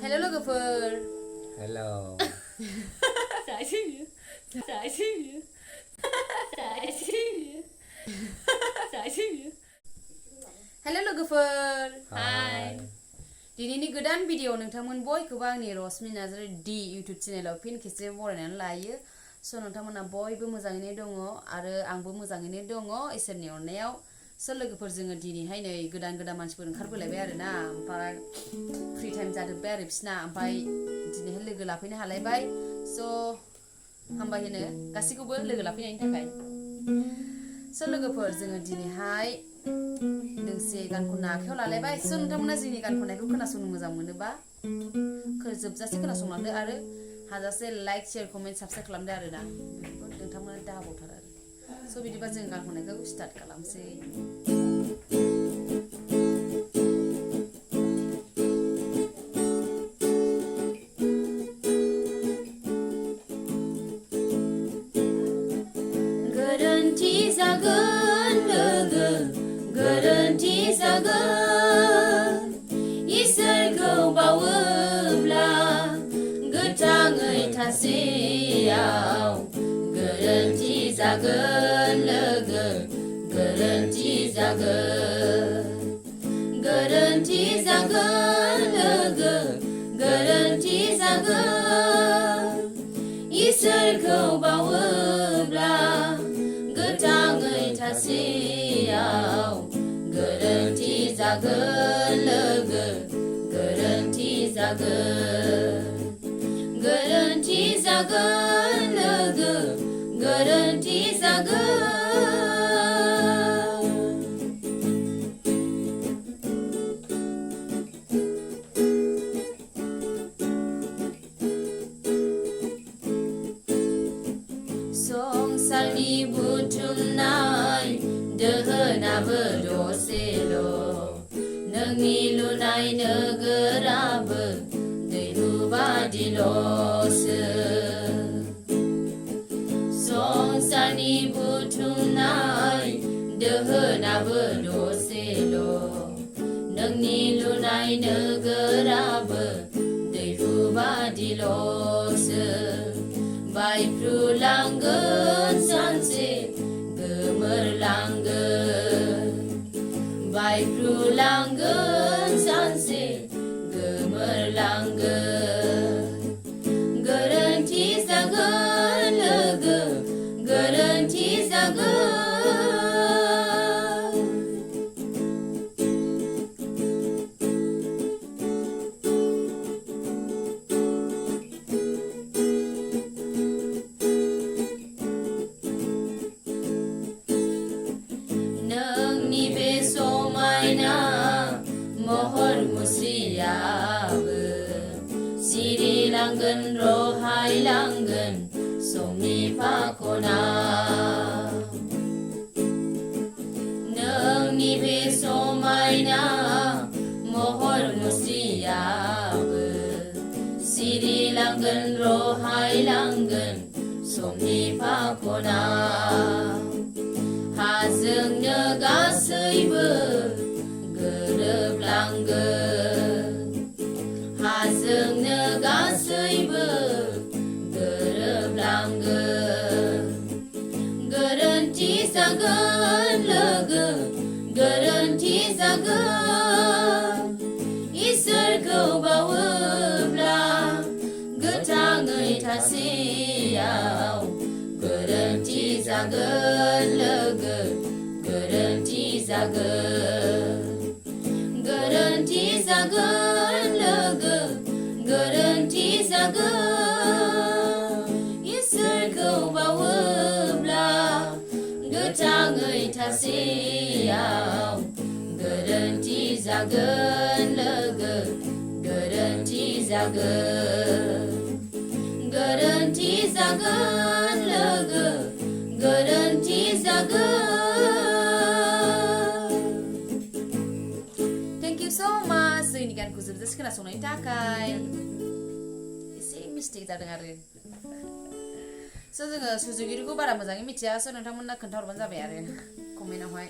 Hello लोगोफोर Hello. Hello लोगोफोर Hi. दिनैनि गोदान भिडिअ नोंथांमोन बयखौबो आंनि रश्मि नार्जारी डी इउट्यूब चेनेलाव फिन खेबसे बरायनानै लायो स नोंथांमोना बयबो मोजाङैनो दङ आरो आंबो मोजाङैनो दङ इसोरनि अननायाव स लोगोफोर जोङो दिनैहाय नै गोदान गोदान मानसिफोर ओंखारबोलायबाय आरोना ओमफ्राय फ्रि टाइम जाजोब्बाय आरो बिसिना ओमफ्राय दिनैहाय लोगो लाफैनो हालायबाय स हामबाय होनो गासैखौबो लोगो लाफैनायनि थाखाय स लोगोफोर जोङो दिनैहाय दोंसे गान खननो आखायाव लालायबाय स नोंथांमोना जोंनि गान खननायखौ खोनासंनो मोजां मोनोबा जोबजासे खोनासंलांदो आरो हाजासे लाइक शेयार कमेन्ट साबस्क्राइब खालामदो आरोना नोंथांमोना दाबावथार आरो स बिदिबा जों गान खननायखौ स्टार्ट खालामसै गोरोन्थि जागोन लोगो गोरोन्थि जागोन इसोरखौ बावोब्ला गोथाङै थासेयाव गोरोन्थि जागोन लोगो गोरोन्थि जागोन गोरोन्थि जागोन लोगो गोरोन्थि जागोन इसोरखौ बावोब्ला गोथाङै थासेयाव गोरोन्थि जागोन लोगो गोरोन्थि जागोन गोरोन्थि जागोन लोगो गोरोन्थि जागोन संसारनि बुथुमनाय दोहोनाबो दसेल' नोंनि लुनाय नोगोराबो दैहु बादिल'सो संसारनि बुथुमनाय दोहोनाबो दसेल' नोंनि लुनाय नोगोराबो दैहु बादिल'सो बायफ्रुलांगोन सानसे गोमोरलांगोन बायफ्रुलांगोन सानसे गोमोरलांगोन गोरोन्थि जागोन लोगो गोरोन्थि जागोन महर मुस्रियाबो सिरिलांगोन रहायलांगोन समनि फाखना नोंनि बे समायना महर मुस्रियाबो सिरिलांगोन रहायलांगोन समनि फाखना हाजोंनो गासैबो गोरोबलांगोन हाजोंनो गासैबो गोरोबलांगोन गोरोन्थि जागोन लोगो गोरोन्थि जागोन इसोरखौ बावोब्ला गोथाङै थासेयाव गोरोन्थि जागोन लोगो गोरोन्थि जागोन गोरोन्थि जागोन लोगो गोरोन्थि जागोन इसोरखौ बावोब्ला गोथाङै थासेयाव गोरोन्थि जागोन लोगो गोरोन्थि जागोन गोरोन्थि जागोन लोगो गोरोन्थि जागोन so much जोंनि गानखौ जोबजासे खोनासंनायनि थाखाय एसे मिस्टेक जादों आरो स जोङो सुजुगिरिखौ बारा मोजाङै मिथिया स नोंथांमोनना खोन्थाहरबानो जाबाय आरो कमेन्टआवहाय